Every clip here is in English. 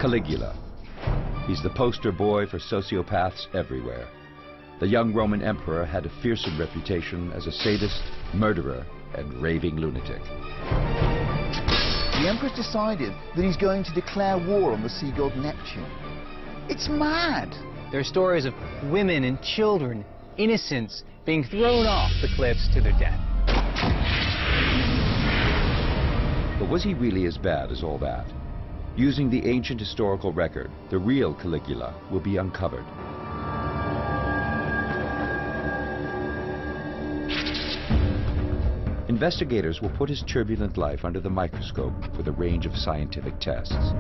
Caligula. He's the poster boy for sociopaths everywhere. The young Roman emperor had a fearsome reputation as a sadist, murderer, and raving lunatic. The emperor's decided that he's going to declare war on the sea god Neptune. It's mad! There are stories of women and children, innocents, being thrown off the cliffs to their death. But was he really as bad as all that? Using the ancient historical record, the real Caligula will be uncovered. Investigators will put his turbulent life under the microscope with a range of scientific tests.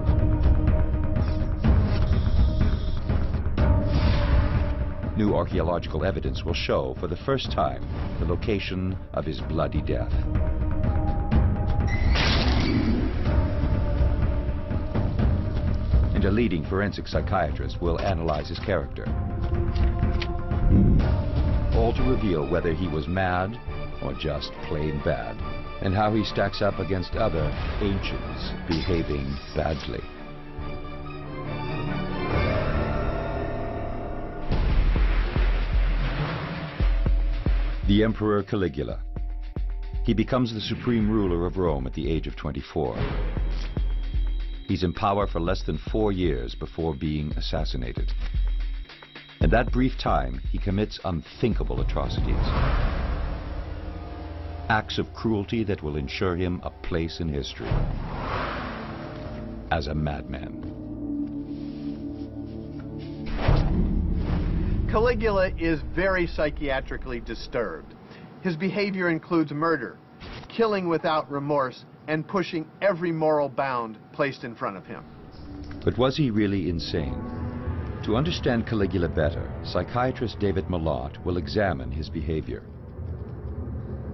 New archaeological evidence will show for the first time the location of his bloody death. And a leading forensic psychiatrist will analyze his character, all to reveal whether he was mad or just plain bad, and how he stacks up against other ancients behaving badly. The Emperor Caligula. He becomes the supreme ruler of Rome at the age of 24. He's in power for less than 4 years before being assassinated. In that brief time, he commits unthinkable atrocities. Acts of cruelty that will ensure him a place in history. As a madman. Caligula is very psychiatrically disturbed. His behavior includes murder, killing without remorse, and pushing every moral bound placed in front of him. But was he really insane? To understand Caligula better, psychiatrist David Malott will examine his behavior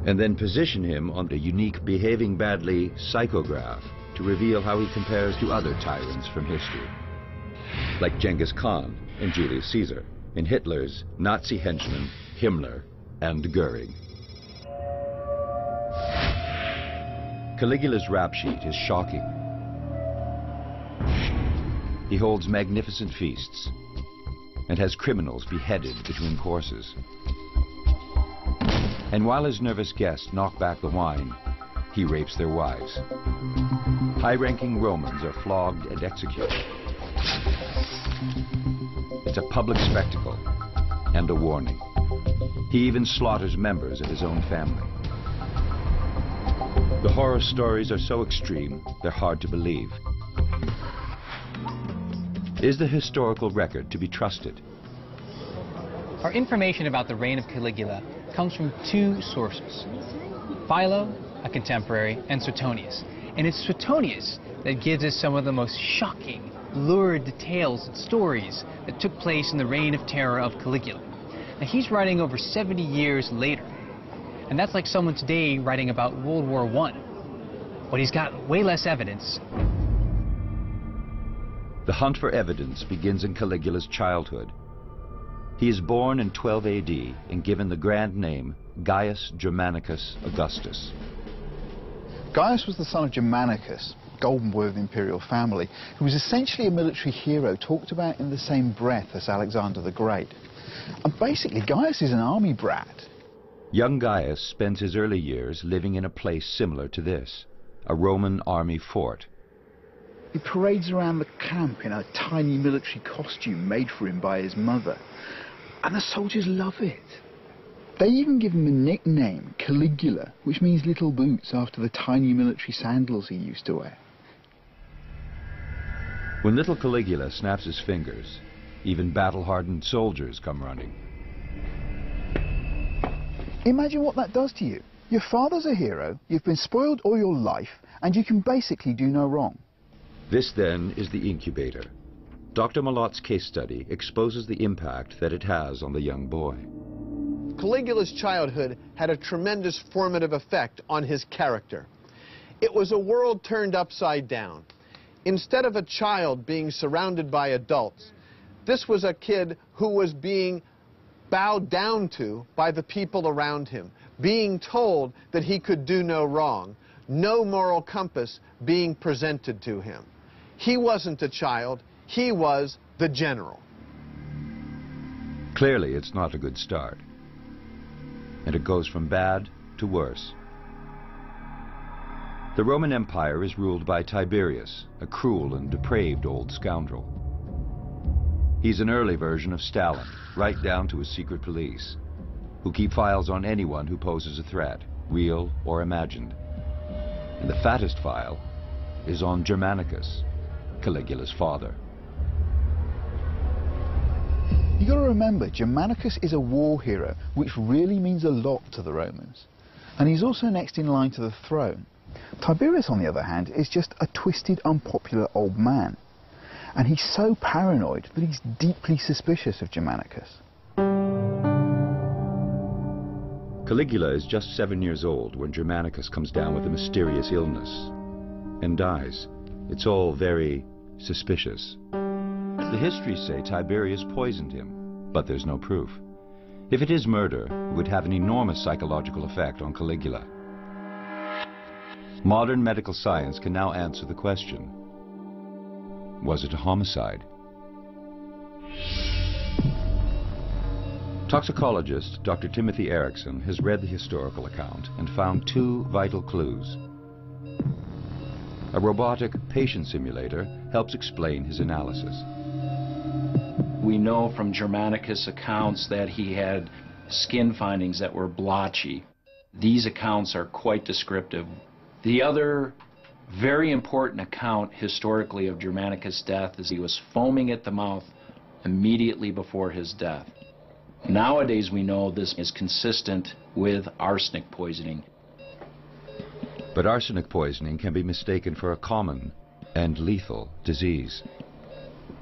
and then position him on a unique behaving badly psychograph to reveal how he compares to other tyrants from history, like Genghis Khan and Julius Caesar, and Hitler's Nazi henchmen Himmler and Goering. Caligula's rap sheet is shocking. He holds magnificent feasts and has criminals beheaded between courses. And while his nervous guests knock back the wine, he rapes their wives. High-ranking Romans are flogged and executed. It's a public spectacle and a warning. He even slaughters members of his own family. The horror stories are so extreme, they're hard to believe. Is the historical record to be trusted? Our information about the reign of Caligula comes from 2 sources: Philo, a contemporary, and Suetonius. And it's Suetonius that gives us some of the most shocking, lurid details and stories that took place in the reign of terror of Caligula. Now, he's writing over 70 years later, and that's like someone today writing about World War I. But he's got way less evidence. The hunt for evidence begins in Caligula's childhood. He is born in 12 AD and given the grand name Gaius Germanicus Augustus. Gaius was the son of Germanicus, golden boy of the imperial family, who was essentially a military hero talked about in the same breath as Alexander the Great. And basically, Gaius is an army brat. Young Gaius spends his early years living in a place similar to this, a Roman army fort. He parades around the camp in a tiny military costume made for him by his mother. And the soldiers love it. They even give him a nickname, Caligula, which means little boots, after the tiny military sandals he used to wear. When little Caligula snaps his fingers, even battle-hardened soldiers come running. Imagine what that does to you. Your father's a hero, you've been spoiled all your life, and you can basically do no wrong. This, then, is the incubator. Dr. Malott's case study exposes the impact that it has on the young boy. Caligula's childhood had a tremendous formative effect on his character. It was a world turned upside down. Instead of a child being surrounded by adults, this was a kid who was being bowed down to by the people around him, being told that he could do no wrong, no moral compass being presented to him. He wasn't a child, he was the general. Clearly, it's not a good start. And it goes from bad to worse. The Roman Empire is ruled by Tiberius, a cruel and depraved old scoundrel. He's an early version of Stalin, right down to his secret police, who keep files on anyone who poses a threat, real or imagined. And the fattest file is on Germanicus, Caligula's father. You got to remember, Germanicus is a war hero, which really means a lot to the Romans. And he's also next in line to the throne. Tiberius, on the other hand, is just a twisted, unpopular old man. And he's so paranoid that he's deeply suspicious of Germanicus. Caligula is just 7 years old when Germanicus comes down with a mysterious illness and dies. It's all very suspicious. The histories say Tiberius poisoned him, but there's no proof. If it is murder, it would have an enormous psychological effect on Caligula. Modern medical science can now answer the question: was it a homicide? Toxicologist Dr. Timothy Erickson has read the historical account and found two vital clues. A robotic patient simulator helps explain his analysis. We know from Germanicus' accounts that he had skin findings that were blotchy. These accounts are quite descriptive. The other very important account historically of Germanicus' death is he was foaming at the mouth immediately before his death. Nowadays we know this is consistent with arsenic poisoning. But arsenic poisoning can be mistaken for a common and lethal disease.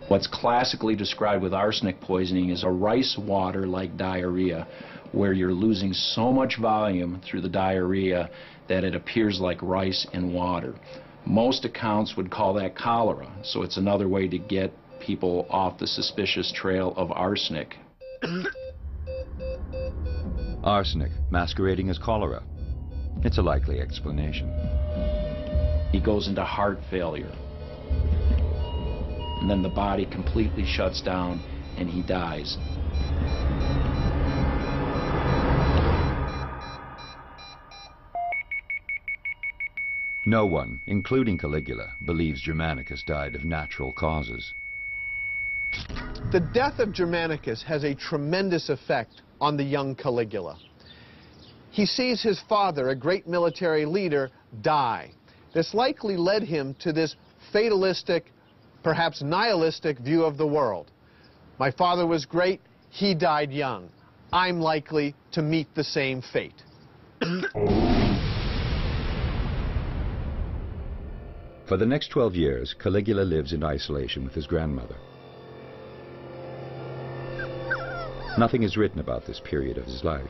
What's classically described with arsenic poisoning is a rice water-like diarrhea, where you're losing so much volume through the diarrhea that it appears like rice in water. Most accounts would call that cholera, so it's another way to get people off the suspicious trail of arsenic. Arsenic masquerading as cholera. It's a likely explanation. He goes into heart failure, and then the body completely shuts down and he dies. No one, including Caligula, believes Germanicus died of natural causes. The death of Germanicus has a tremendous effect on the young Caligula. He sees his father, a great military leader, die. This likely led him to this fatalistic, perhaps nihilistic view of the world. My father was great, he died young. I'm likely to meet the same fate. For the next 12 years, Caligula lives in isolation with his grandmother. Nothing is written about this period of his life.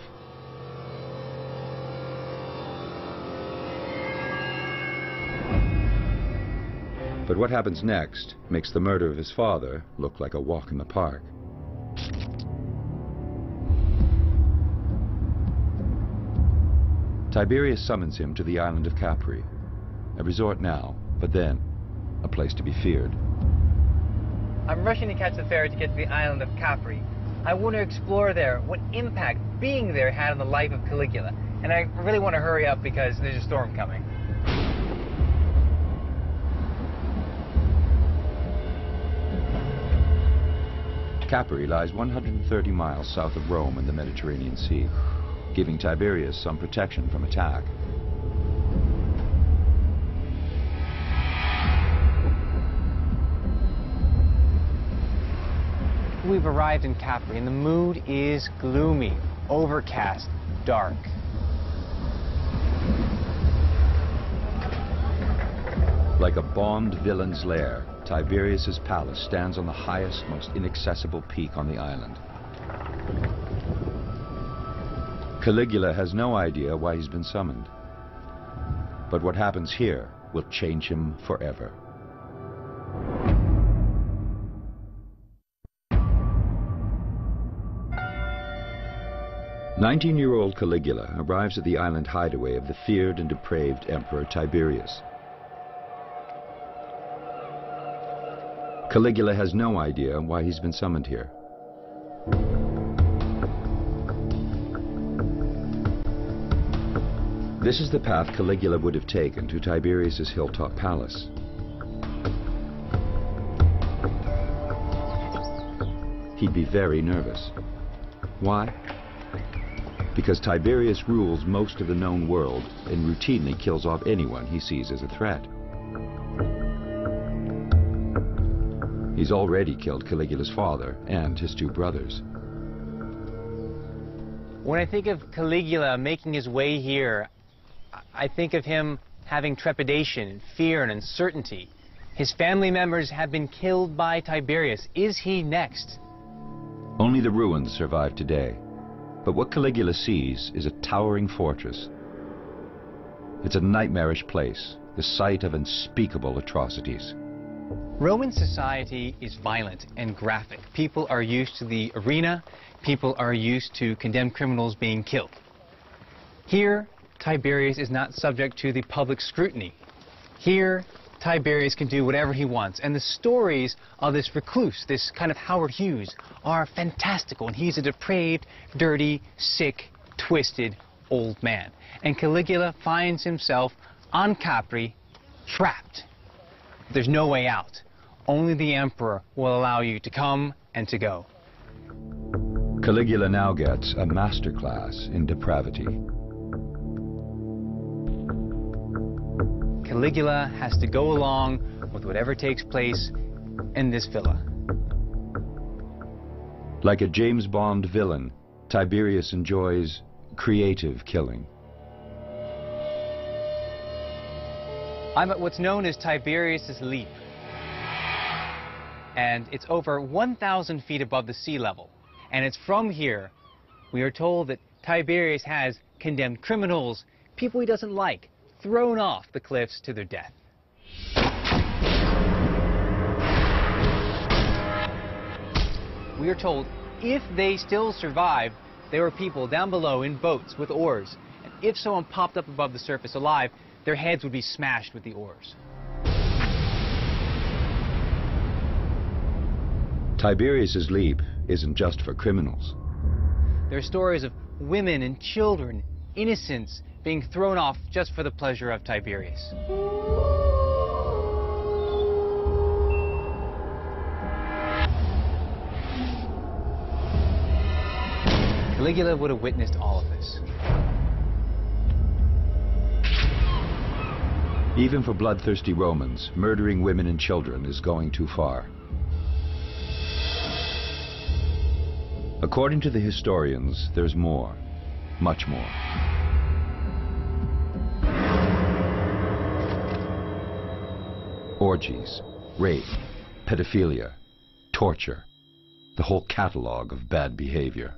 But what happens next makes the murder of his father look like a walk in the park. Tiberius summons him to the island of Capri, a resort now, but then a place to be feared. I'm rushing to catch the ferry to get to the island of Capri. I want to explore there, what impact being there had on the life of Caligula. And I really want to hurry up because there's a storm coming. Capri lies 130 miles south of Rome in the Mediterranean Sea, giving Tiberius some protection from attack. We've arrived in Capri and the mood is gloomy, overcast, dark. Like a Bond villain's lair, Tiberius's palace stands on the highest, most inaccessible peak on the island. Caligula has no idea why he's been summoned. But what happens here will change him forever. Nineteen-year-old Caligula arrives at the island hideaway of the feared and depraved Emperor Tiberius. Caligula has no idea why he's been summoned here. This is the path Caligula would have taken to Tiberius's hilltop palace. He'd be very nervous. Why? Because Tiberius rules most of the known world and routinely kills off anyone he sees as a threat. He's already killed Caligula's father and his two brothers. When I think of Caligula making his way here, I think of him having trepidation and fear and uncertainty. His family members have been killed by Tiberius. Is he next? Only the ruins survive today. But what Caligula sees is a towering fortress. It's a nightmarish place, the site of unspeakable atrocities. Roman society is violent and graphic. People are used to the arena. People are used to condemned criminals being killed. Here, Tiberius is not subject to the public scrutiny. Here, Tiberius can do whatever he wants. And the stories of this recluse, this kind of Howard Hughes, are fantastical. And he's a depraved, dirty, sick, twisted old man. And Caligula finds himself on Capri, trapped. There's no way out. Only the emperor will allow you to come and to go. Caligula now gets a masterclass in depravity. Caligula has to go along with whatever takes place in this villa. Like a James Bond villain, Tiberius enjoys creative killing. I'm at what's known as Tiberius's Leap. And it's over 1,000 feet above the sea level. And it's from here, we are told that Tiberius has condemned criminals, people he doesn't like, thrown off the cliffs to their death. We are told if they still survive, there were people down below in boats with oars. And if someone popped up above the surface alive, their heads would be smashed with the oars. Tiberius's Leap isn't just for criminals. There are stories of women and children, innocents, being thrown off just for the pleasure of Tiberius. Caligula would have witnessed all of this. Even for bloodthirsty Romans, murdering women and children is going too far. According to the historians, there's more, much more. Orgies, rape, pedophilia, torture, the whole catalog of bad behavior.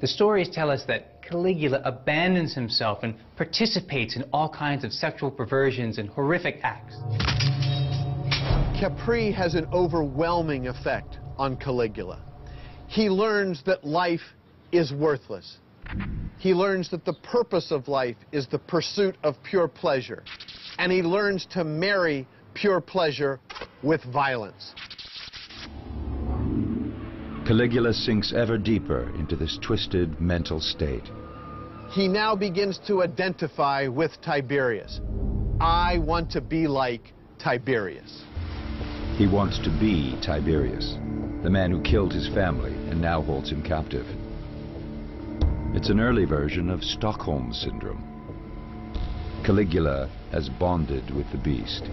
The stories tell us that Caligula abandons himself and participates in all kinds of sexual perversions and horrific acts. Capri has an overwhelming effect on Caligula. He learns that life is worthless. He learns that the purpose of life is the pursuit of pure pleasure. And he learns to marry pure pleasure with violence. Caligula sinks ever deeper into this twisted mental state. He now begins to identify with Tiberius. I want to be like Tiberius. He wants to be Tiberius, the man who killed his family and now holds him captive. It's an early version of Stockholm Syndrome. Caligula has bonded with the beast.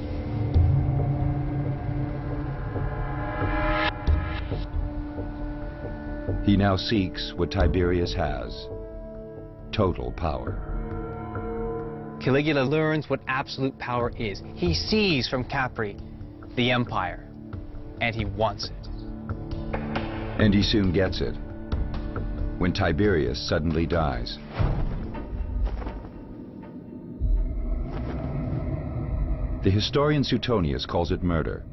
He now seeks what Tiberius has: total power. Caligula learns what absolute power is. He sees from Capri the empire, and he wants it. And he soon gets it, when Tiberius suddenly dies. The historian Suetonius calls it murder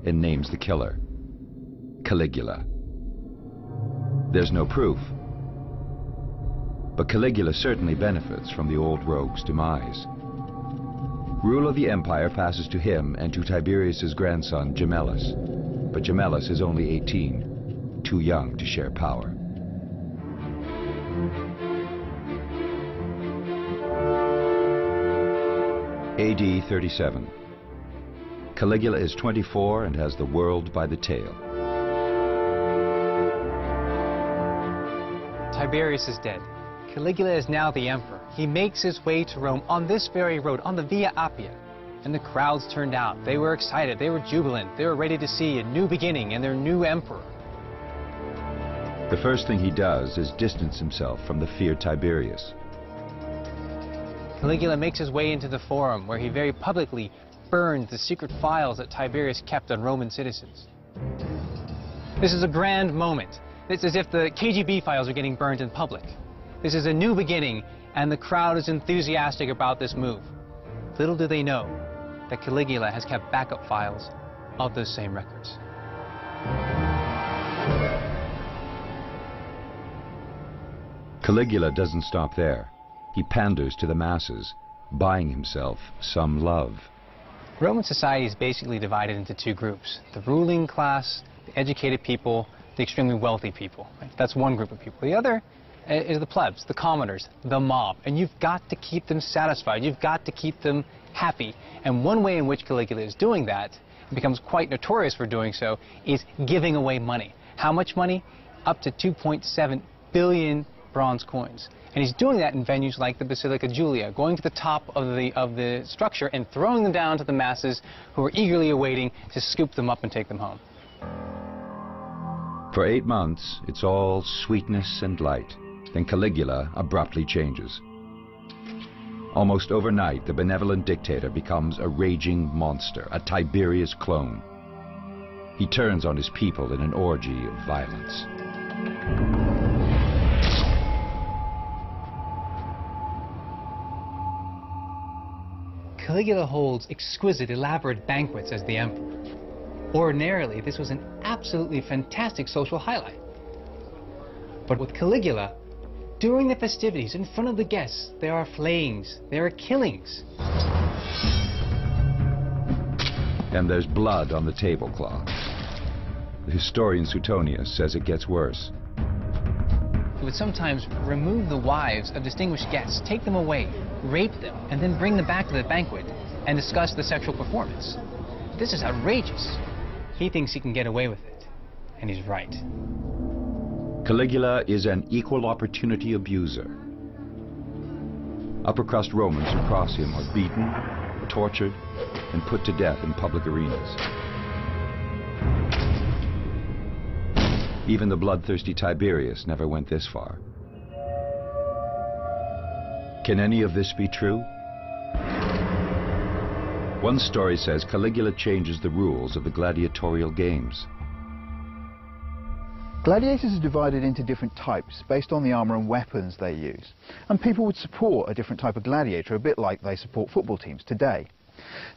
and names the killer, Caligula. There's no proof, but Caligula certainly benefits from the old rogue's demise. Rule of the empire passes to him and to Tiberius's grandson Gemellus, but Gemellus is only 18, too young to share power. AD 37. Caligula is 24 and has the world by the tail. Tiberius is dead. Caligula is now the emperor. He makes his way to Rome on this very road, on the Via Appia. And the crowds turned out. They were excited. They were jubilant. They were ready to see a new beginning and their new emperor. The first thing he does is distance himself from the feared Tiberius. Caligula makes his way into the Forum, where he very publicly burned the secret files that Tiberius kept on Roman citizens. This is a grand moment. It's as if the KGB files are getting burned in public. This is a new beginning, and the crowd is enthusiastic about this move. Little do they know that Caligula has kept backup files of those same records. Caligula doesn't stop there. He panders to the masses, buying himself some love. Roman society is basically divided into two groups: the ruling class, the educated people, the extremely wealthy people. That's one group of people. The other is the plebs, the commoners, the mob. And you've got to keep them satisfied. You've got to keep them happy. And one way in which Caligula is doing that, and becomes quite notorious for doing so, is giving away money. How much money? Up to 2.7 billion bronze coins. And he's doing that in venues like the Basilica Julia, going to the top of the structure and throwing them down to the masses who are eagerly awaiting to scoop them up and take them home. For 8 months, it's all sweetness and light. Then Caligula abruptly changes. Almost overnight, the benevolent dictator becomes a raging monster, a Tiberius clone. He turns on his people in an orgy of violence. Caligula holds exquisite, elaborate banquets as the emperor. Ordinarily, this was an absolutely fantastic social highlight. But with Caligula, during the festivities, in front of the guests, there are flayings, there are killings. And there's blood on the tablecloth. The historian Suetonius says it gets worse. He would sometimes remove the wives of distinguished guests, take them away, rape them, and then bring them back to the banquet and discuss the sexual performance. This is outrageous. He thinks he can get away with it, and he's right. Caligula is an equal opportunity abuser. Upper crust Romans who cross him are beaten, tortured, and put to death in public arenas. Even the bloodthirsty Tiberius never went this far. Can any of this be true? One story says Caligula changes the rules of the gladiatorial games. Gladiators are divided into different types based on the armour and weapons they use. And people would support a different type of gladiator, a bit like they support football teams today.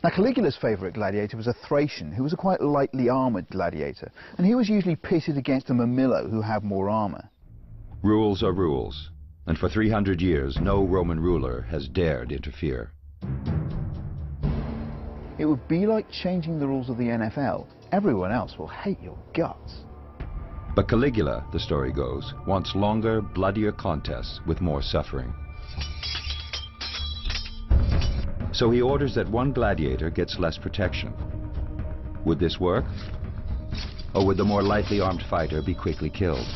Now, Caligula's favourite gladiator was a Thracian, who was a quite lightly armoured gladiator, and he was usually pitted against a Murmillo, who had more armour. Rules are rules, and for 300 years no Roman ruler has dared interfere. It would be like changing the rules of the NFL. Everyone else will hate your guts. But Caligula, the story goes, wants longer, bloodier contests with more suffering. So he orders that one gladiator gets less protection. Would this work? Or would the more lightly armed fighter be quickly killed?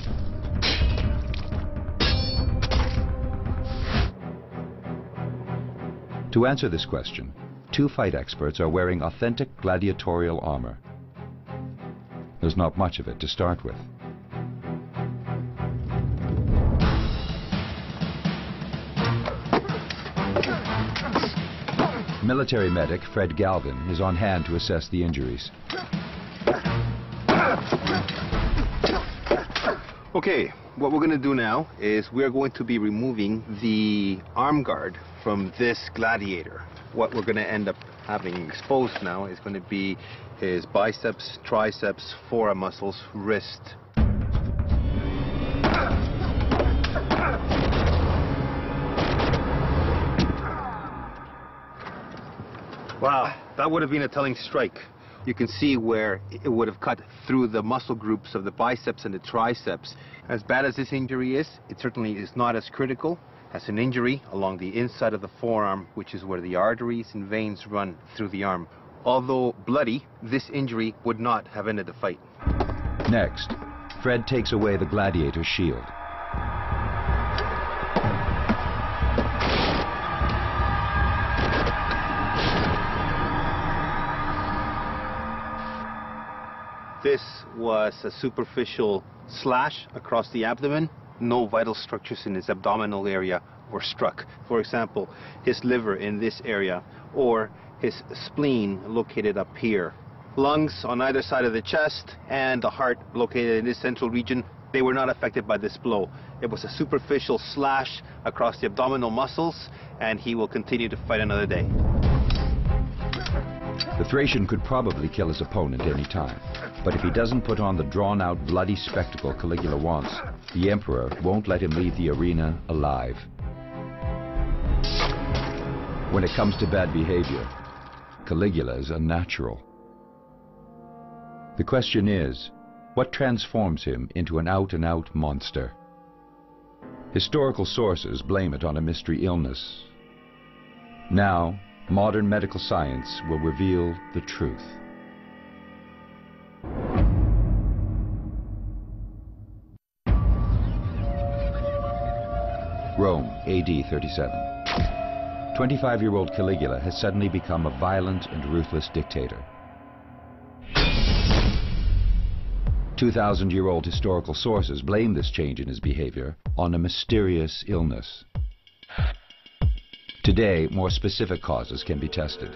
To answer this question, 2 fight experts are wearing authentic gladiatorial armor. There's not much of it to start with. Military medic Fred Galvin is on hand to assess the injuries. Okay, what we're going to do now is we're going to be removing the arm guard from this gladiator. What we're going to end up having exposed now is going to be his biceps, triceps, forearm muscles, wrist. Wow, that would have been a telling strike. You can see where it would have cut through the muscle groups of the biceps and the triceps. As bad as this injury is, it certainly is not as critical as an injury along the inside of the forearm, which is where the arteries and veins run through the arm. Although bloody, this injury would not have ended the fight. Next, Fred takes away the gladiator's shield. This was a superficial slash across the abdomen. No vital structures in his abdominal area were struck. For example, his liver in this area, or his spleen located up here. Lungs on either side of the chest, and the heart located in this central region, they were not affected by this blow. It was a superficial slash across the abdominal muscles, and he will continue to fight another day. The Thracian could probably kill his opponent any time, but if he doesn't put on the drawn-out, bloody spectacle Caligula wants, the Emperor won't let him leave the arena alive. When it comes to bad behavior, Caligula is unnatural. The question is, what transforms him into an out-and-out monster? Historical sources blame it on a mystery illness. Now, modern medical science will reveal the truth. Rome, AD 37. 25-year-old Caligula has suddenly become a violent and ruthless dictator. 2,000-year-old historical sources blame this change in his behavior on a mysterious illness. Today, more specific causes can be tested.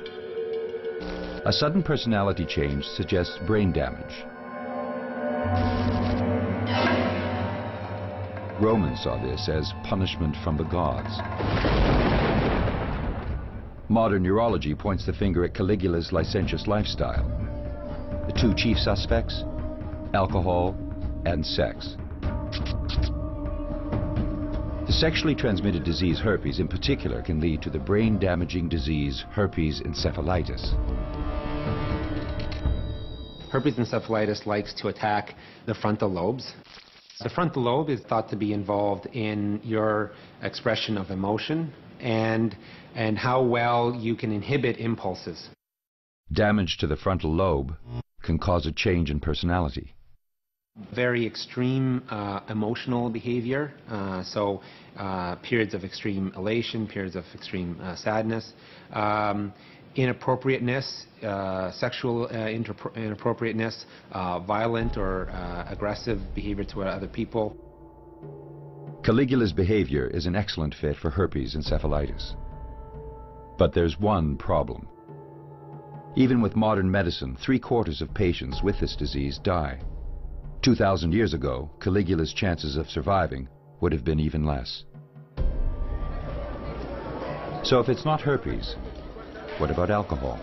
A sudden personality change suggests brain damage. Romans saw this as punishment from the gods. Modern neurology points the finger at Caligula's licentious lifestyle. The two chief suspects: alcohol and sex. The sexually transmitted disease herpes in particular can lead to the brain-damaging disease herpes encephalitis. Herpes encephalitis likes to attack the frontal lobes. The frontal lobe is thought to be involved in your expression of emotion and how well you can inhibit impulses. Damage to the frontal lobe can cause a change in personality. Very extreme emotional behavior, so periods of extreme elation, periods of extreme sadness, inappropriateness, sexual inappropriateness, violent or aggressive behavior toward other people. Caligula's behavior is an excellent fit for herpes encephalitis. But there's one problem. Even with modern medicine, 3/4 of patients with this disease die. 2,000 years ago, Caligula's chances of surviving would have been even less. So if it's not herpes, what about alcohol?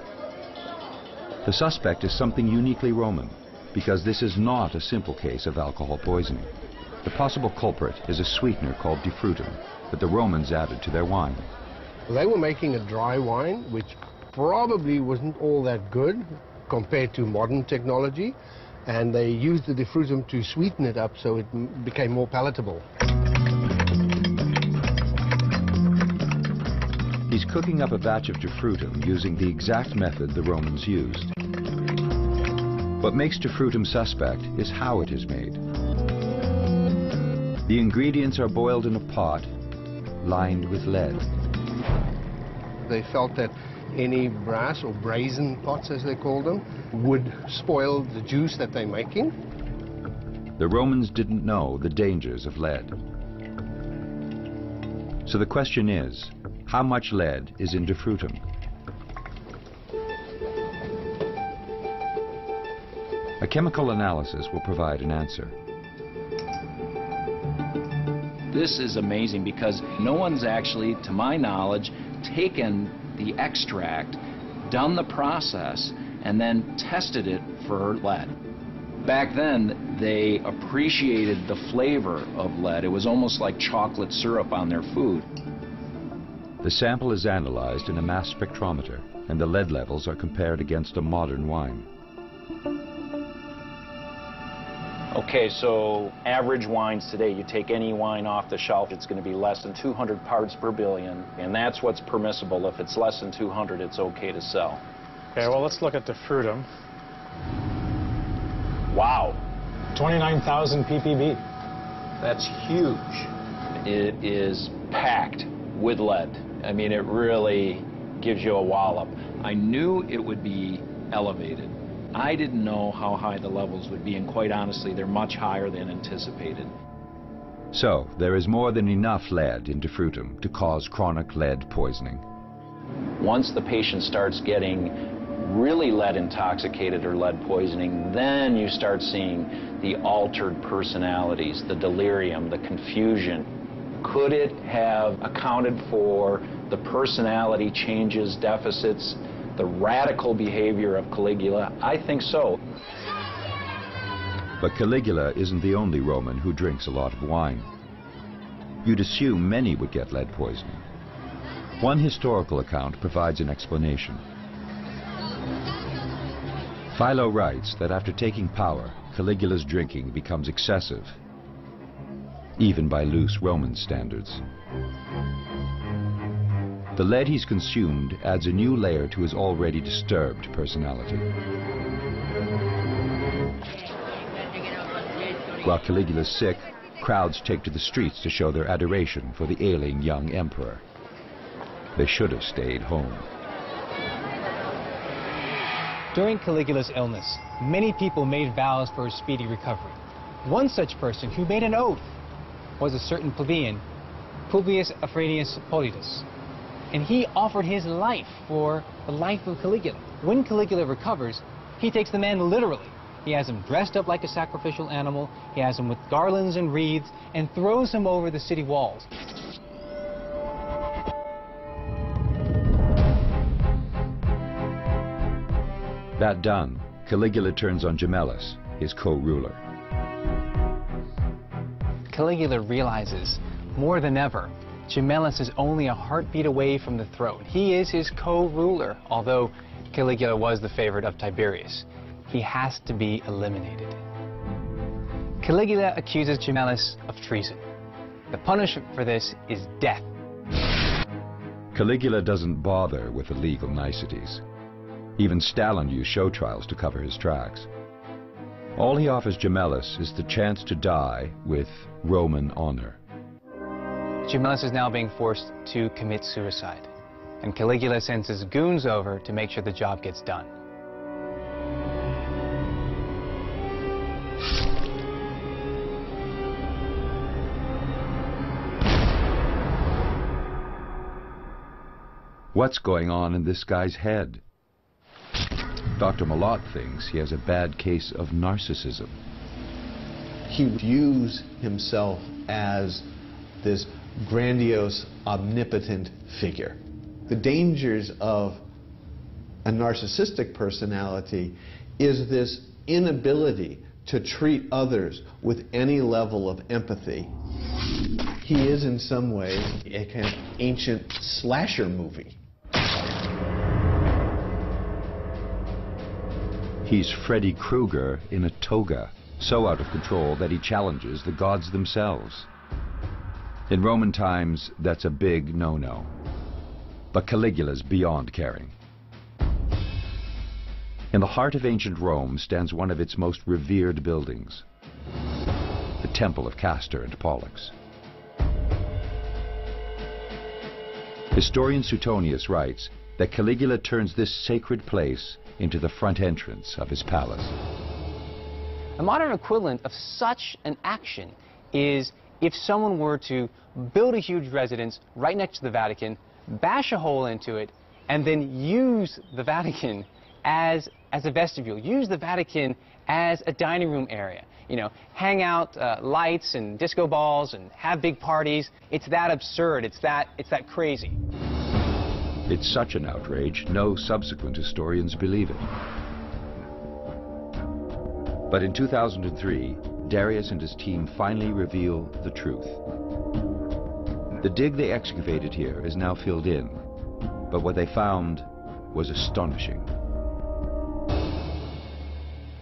The suspect is something uniquely Roman, because this is not a simple case of alcohol poisoning. The possible culprit is a sweetener called defrutum that the Romans added to their wine. They were making a dry wine, which probably wasn't all that good compared to modern technology, and they used the defrutum to sweeten it up so it became more palatable. He's cooking up a batch of defrutum using the exact method the Romans used. What makes defrutum suspect is how it is made. The ingredients are boiled in a pot lined with lead. They felt that any brass or brazen pots, as they call them, would spoil the juice that they're making. The Romans didn't know the dangers of lead. So the question is, how much lead is in defrutum? A chemical analysis will provide an answer. This is amazing because no one's actually, to my knowledge, taken the extract, done the process, and then tested it for lead. Back then, they appreciated the flavor of lead. It was almost like chocolate syrup on their food. The sample is analyzed in a mass spectrometer, and the lead levels are compared against a modern wine. Okay, so average wines today, you take any wine off the shelf, it's going to be less than 200 parts per billion, and that's what's permissible. If it's less than 200, it's okay to sell. Okay, well, let's look at the fruitum. Wow. 29,000 ppb. That's huge. It is packed with lead. I mean, it really gives you a wallop. I knew it would be elevated. I didn't know how high the levels would be, and quite honestly, they're much higher than anticipated. So, there is more than enough lead in difrutum to cause chronic lead poisoning. Once the patient starts getting really lead intoxicated or lead poisoning, then you start seeing the altered personalities, the delirium, the confusion. Could it have accounted for the personality changes, deficits, the radical behavior of Caligula? I think so. But Caligula isn't the only Roman who drinks a lot of wine. You'd assume many would get lead poisoning. One historical account provides an explanation. Philo writes that after taking power, Caligula's drinking becomes excessive, even by loose Roman standards. The lead he's consumed adds a new layer to his already disturbed personality. While Caligula's sick, crowds take to the streets to show their adoration for the ailing young emperor. They should have stayed home. During Caligula's illness, many people made vows for his speedy recovery. One such person who made an oath was a certain plebeian, Publius Afranius Politus, and he offered his life for the life of Caligula. When Caligula recovers, he takes the man literally. He has him dressed up like a sacrificial animal, he has him with garlands and wreaths, and throws him over the city walls. That done, Caligula turns on Gemellus, his co-ruler. Caligula realizes, more than ever, Gemellus is only a heartbeat away from the throne. He is his co-ruler, although Caligula was the favorite of Tiberius. He has to be eliminated. Caligula accuses Gemellus of treason. The punishment for this is death. Caligula doesn't bother with the legal niceties. Even Stalin used show trials to cover his tracks. All he offers Gemellus is the chance to die with Roman honor. Gemellus is now being forced to commit suicide, and Caligula sends his goons over to make sure the job gets done. What's going on in this guy's head? Dr. Malott thinks he has a bad case of narcissism. He views himself as this grandiose, omnipotent figure. The dangers of a narcissistic personality is this inability to treat others with any level of empathy. He is in some ways a kind of ancient slasher movie. He's Freddy Krueger in a toga, so out of control that he challenges the gods themselves. In Roman times, that's a big no-no. But Caligula's beyond caring. In the heart of ancient Rome stands one of its most revered buildings, the Temple of Castor and Pollux. Historian Suetonius writes that Caligula turns this sacred place into the front entrance of his palace. The modern equivalent of such an action is if someone were to build a huge residence right next to the Vatican, bash a hole into it, and then use the Vatican as a vestibule, use the Vatican as a dining room area. You know, hang out lights and disco balls and have big parties. It's that absurd, it's that crazy. It's such an outrage, no subsequent historians believe it. But in 2003, Darius and his team finally reveal the truth. The dig they excavated here is now filled in, but what they found was astonishing.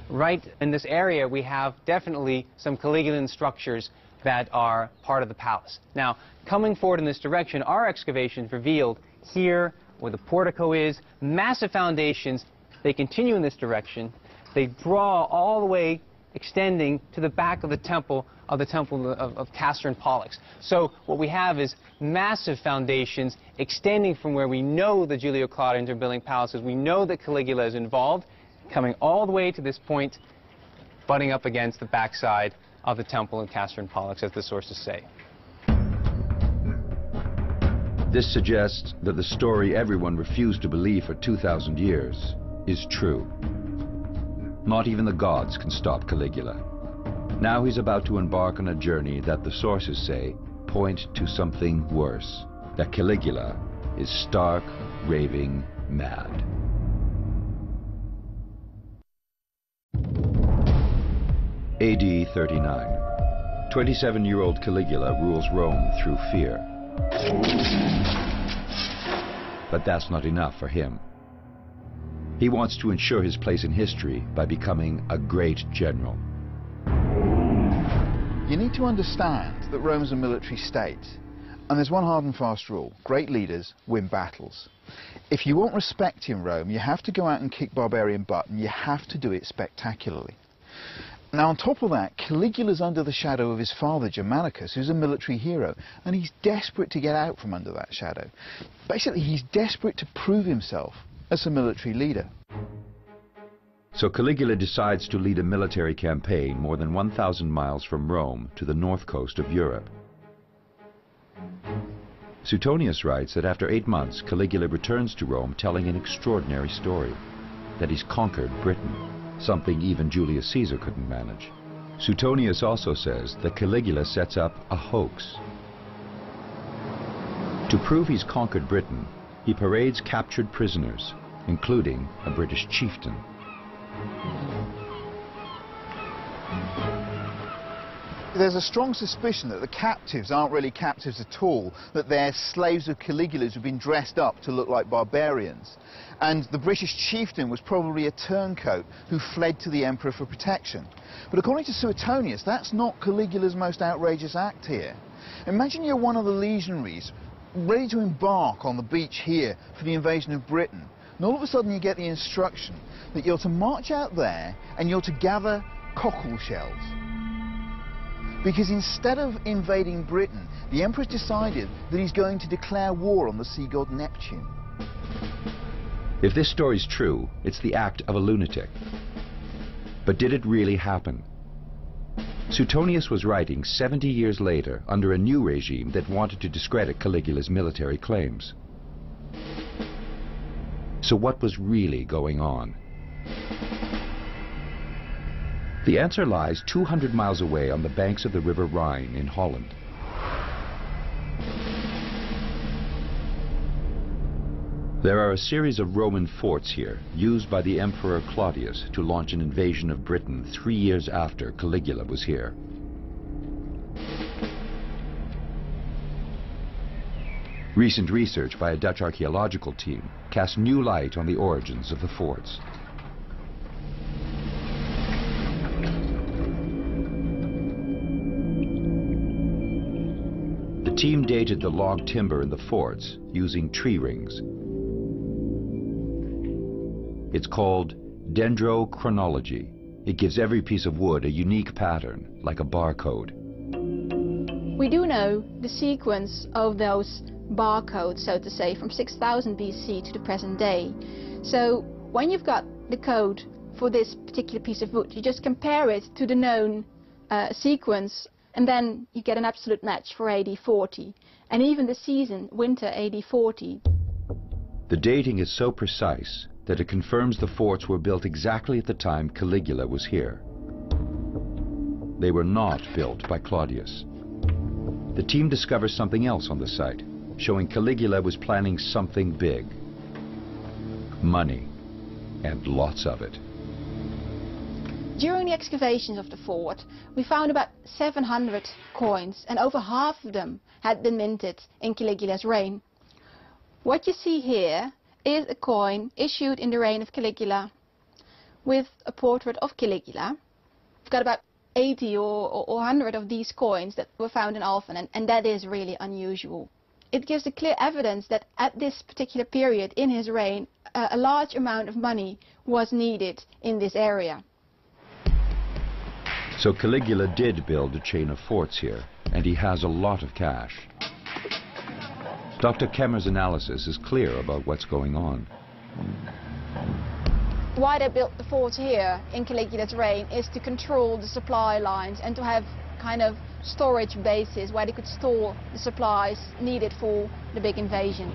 Right in this area, we have definitely some Caligulan structures that are part of the palace. Now, coming forward in this direction, our excavations revealed here where the portico is, massive foundations. They continue in this direction. They draw all the way, extending to the back of the temple of Castor and Pollux. So what we have is massive foundations extending from where we know the Julio-Claudians are building palaces. We know that Caligula is involved, coming all the way to this point, butting up against the backside of the temple of Castor and Pollux, as the sources say. This suggests that the story everyone refused to believe for 2,000 years is true. Not even the gods can stop Caligula. Now he's about to embark on a journey that the sources say point to something worse, that Caligula is stark, raving mad. AD 39. 27-year-old Caligula rules Rome through fear. But that's not enough for him. He wants to ensure his place in history by becoming a great general. You need to understand that Rome's a military state, and there's one hard and fast rule: great leaders win battles. If you want respect in Rome, you have to go out and kick barbarian butt, and you have to do it spectacularly. Now, on top of that, Caligula's under the shadow of his father, Germanicus, who's a military hero, and he's desperate to get out from under that shadow. Basically, he's desperate to prove himself as a military leader. So Caligula decides to lead a military campaign more than 1,000 miles from Rome to the north coast of Europe. Suetonius writes that after 8 months, Caligula returns to Rome telling an extraordinary story, that he's conquered Britain, something even Julius Caesar couldn't manage. Suetonius also says that Caligula sets up a hoax. To prove he's conquered Britain, he parades captured prisoners, including a British chieftain. There's a strong suspicion that the captives aren't really captives at all, that they're slaves of Caligula's who've been dressed up to look like barbarians. And the British chieftain was probably a turncoat who fled to the emperor for protection. But according to Suetonius, that's not Caligula's most outrageous act here. Imagine you're one of the legionaries, ready to embark on the beach here for the invasion of Britain. And all of a sudden you get the instruction that you're to march out there and you're to gather cockle shells. Because instead of invading Britain, the emperor's decided that he's going to declare war on the sea god Neptune. If this story's true, it's the act of a lunatic. But did it really happen? Suetonius was writing 70 years later under a new regime that wanted to discredit Caligula's military claims. So what was really going on? The answer lies 200 miles away on the banks of the River Rhine in Holland. There are a series of Roman forts here, used by the Emperor Claudius to launch an invasion of Britain 3 years after Caligula was here. Recent research by a Dutch archaeological team casts new light on the origins of the forts. The team dated the log timber in the forts using tree rings. It's called dendrochronology. It gives every piece of wood a unique pattern, like a barcode. We do know the sequence of those barcodes, so to say, from 6000 BC to the present day. So when you've got the code for this particular piece of wood, you just compare it to the known sequence, and then you get an absolute match for AD 40. And even the season, winter AD 40. The dating is so precise that it confirms the forts were built exactly at the time Caligula was here. They were not built by Claudius. The team discovers something else on the site, showing Caligula was planning something big. Money, and lots of it. During the excavations of the fort, we found about 700 coins, and over half of them had been minted in Caligula's reign. What you see here is a coin issued in the reign of Caligula with a portrait of Caligula. We've got about 80 or 100 of these coins that were found in Alphen, and that is really unusual. It gives a clear evidence that at this particular period in his reign, a large amount of money was needed in this area. So Caligula did build a chain of forts here, and he has a lot of cash. Dr. Kemmer's analysis is clear about what's going on. Why they built the forts here in Caligula's reign is to control the supply lines and to have kind of storage bases where they could store the supplies needed for the big invasion.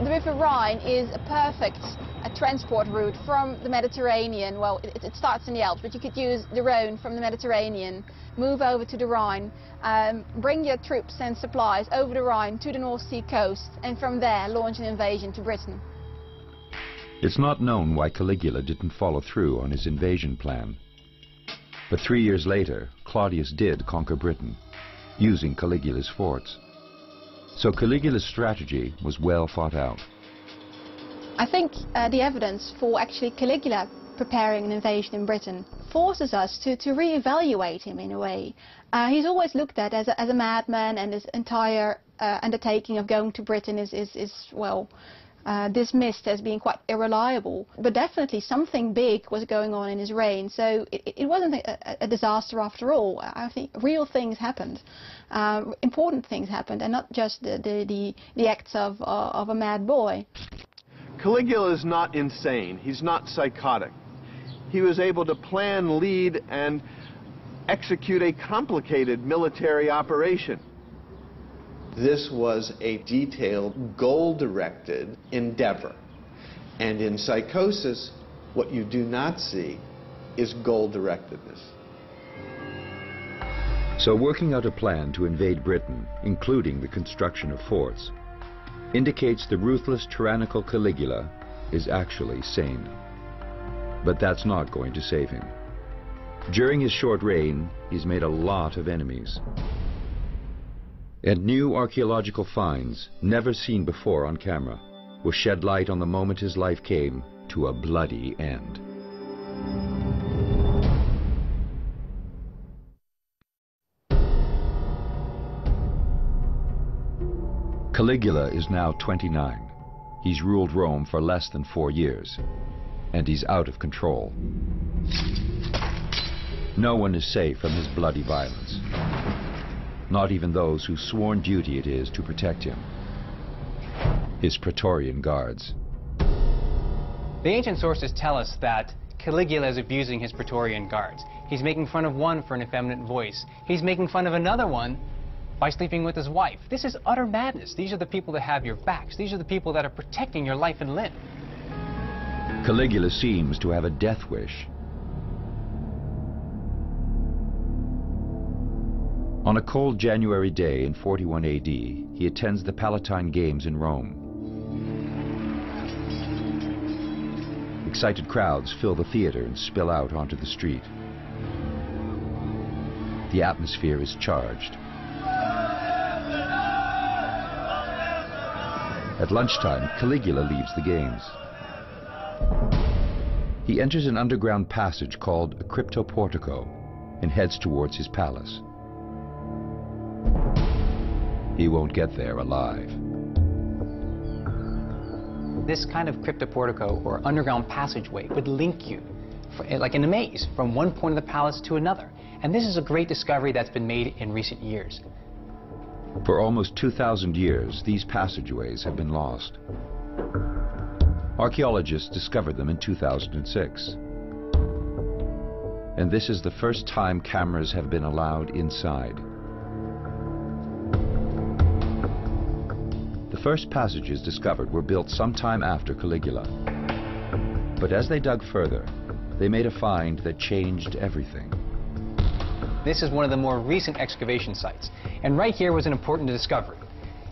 The River Rhine is a perfect transport route from the Mediterranean. Well, it starts in the Alps, but you could use the Rhone from the Mediterranean, move over to the Rhine, bring your troops and supplies over the Rhine to the North Sea coast, and from there launch an invasion to Britain. It's not known why Caligula didn't follow through on his invasion plan. But 3 years later, Claudius did conquer Britain, using Caligula's forts. So Caligula's strategy was well thought out. I think the evidence for actually Caligula preparing an invasion in Britain forces us to re-evaluate him in a way. He's always looked at as a madman, and his entire undertaking of going to Britain is well, dismissed as being quite irreliable. But definitely something big was going on in his reign, so it wasn't a disaster after all. I think real things happened, important things happened, and not just the acts of a mad boy. Caligula is not insane. He's not psychotic. He was able to plan, lead, and execute a complicated military operation. This was a detailed, goal-directed endeavor. And in psychosis, what you do not see is goal-directedness. So working out a plan to invade Britain, including the construction of forts, indicates the ruthless, tyrannical Caligula is actually sane. But that's not going to save him. During his short reign, he's made a lot of enemies. And new archaeological finds, never seen before on camera, will shed light on the moment his life came to a bloody end. Caligula is now 29. He's ruled Rome for less than 4 years, and he's out of control. No one is safe from his bloody violence. Not even those whose sworn duty it is to protect him. His Praetorian guards. The ancient sources tell us that Caligula is abusing his Praetorian guards. He's making fun of one for an effeminate voice. He's making fun of another one by sleeping with his wife. This is utter madness. These are the people that have your backs. These are the people that are protecting your life and limb. Caligula seems to have a death wish. On a cold January day in 41 AD, he attends the Palatine Games in Rome. Excited crowds fill the theater and spill out onto the street. The atmosphere is charged. At lunchtime, Caligula leaves the games. He enters an underground passage called a cryptoportico and heads towards his palace. He won't get there alive. This kind of cryptoportico or underground passageway would link you, like in a maze, from one point of the palace to another. And this is a great discovery that's been made in recent years. For almost 2,000 years, these passageways have been lost. Archaeologists discovered them in 2006. And this is the first time cameras have been allowed inside. The first passages discovered were built sometime after Caligula. But as they dug further, they made a find that changed everything. This is one of the more recent excavation sites. And right here was an important discovery.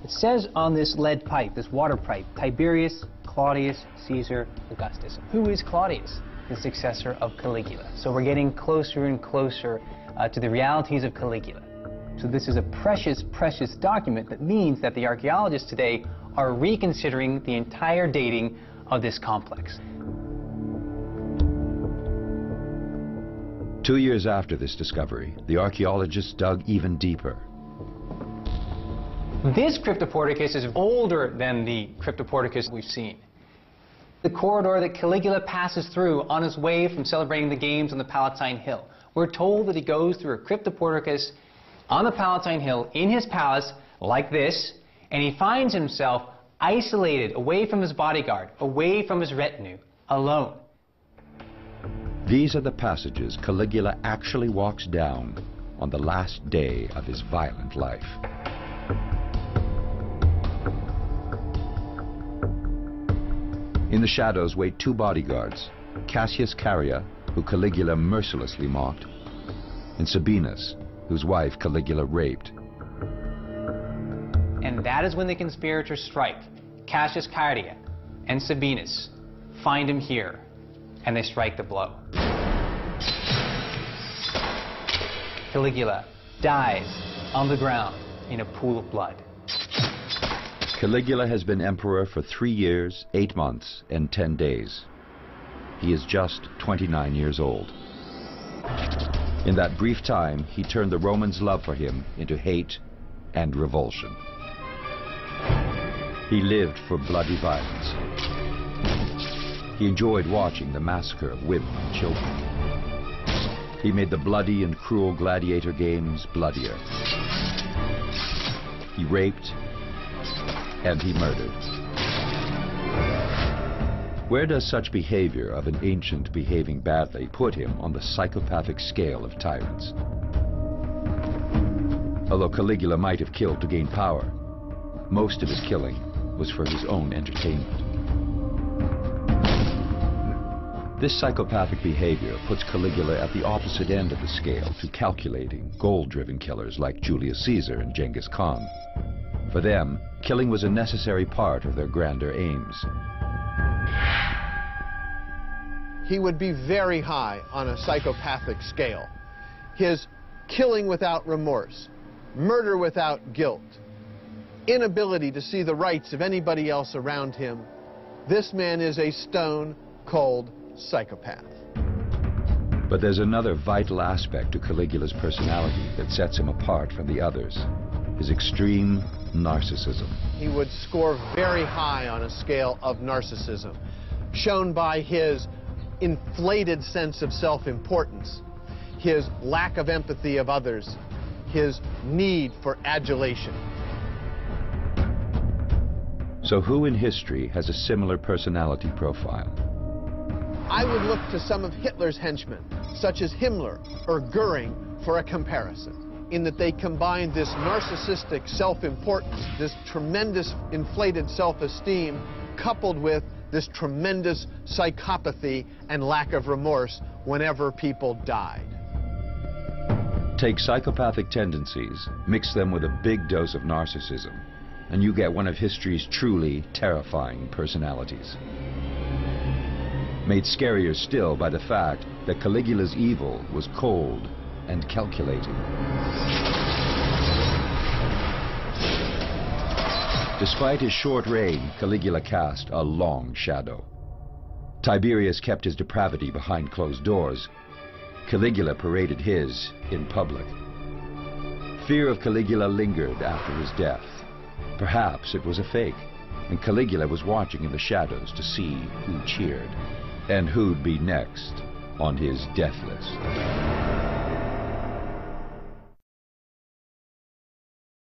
It says on this lead pipe, this water pipe, Tiberius Claudius Caesar Augustus. Who is Claudius? the successor of Caligula. So we're getting closer and closer to the realities of Caligula. So this is a precious, precious document that means that the archaeologists today are reconsidering the entire dating of this complex. 2 years after this discovery, the archaeologists dug even deeper. This cryptoporticus is older than the cryptoporticus we've seen. The corridor that Caligula passes through on his way from celebrating the games on the Palatine Hill. We're told that he goes through a cryptoporticus on the Palatine Hill in his palace like this, and he finds himself isolated, away from his bodyguard, away from his retinue, alone. These are the passages Caligula actually walks down on the last day of his violent life. In the shadows wait two bodyguards, Cassius Caria, who Caligula mercilessly mocked, and Sabinus, whose wife Caligula raped. And that is when the conspirators strike. Cassius Caria and Sabinus find him here, and they strike the blow. Caligula dies on the ground in a pool of blood. Caligula has been emperor for 3 years, 8 months, and 10 days. He is just 29 years old. In that brief time, he turned the Romans' love for him into hate and revulsion. He lived for bloody violence. He enjoyed watching the massacre of women and children. He made the bloody and cruel gladiator games bloodier. He raped and he murdered. Where does such behavior of an ancient behaving badly put him on the psychopathic scale of tyrants? Although Caligula might have killed to gain power, most of his killing was for his own entertainment. This psychopathic behavior puts Caligula at the opposite end of the scale to calculating, goal-driven killers like Julius Caesar and Genghis Khan. For them, killing was a necessary part of their grander aims. He would be very high on a psychopathic scale. His killing without remorse, murder without guilt, inability to see the rights of anybody else around him. This man is a stone-cold psychopath. But there's another vital aspect to Caligula's personality that sets him apart from the others: his extreme narcissism. He would score very high on a scale of narcissism, shown by his inflated sense of self-importance, his lack of empathy of others, his need for adulation. So who in history has a similar personality profile? I would look to some of Hitler's henchmen, such as Himmler or Goering, for a comparison, in that they combined this narcissistic self-importance, this tremendous inflated self-esteem, coupled with this tremendous psychopathy and lack of remorse whenever people died. Take psychopathic tendencies, mix them with a big dose of narcissism, and you get one of history's truly terrifying personalities. Made scarier still by the fact that Caligula's evil was cold and calculating. Despite his short reign, Caligula cast a long shadow. Tiberius kept his depravity behind closed doors. Caligula paraded his in public. Fear of Caligula lingered after his death. Perhaps it was a fake, and Caligula was watching in the shadows to see who cheered and who'd be next on his death list.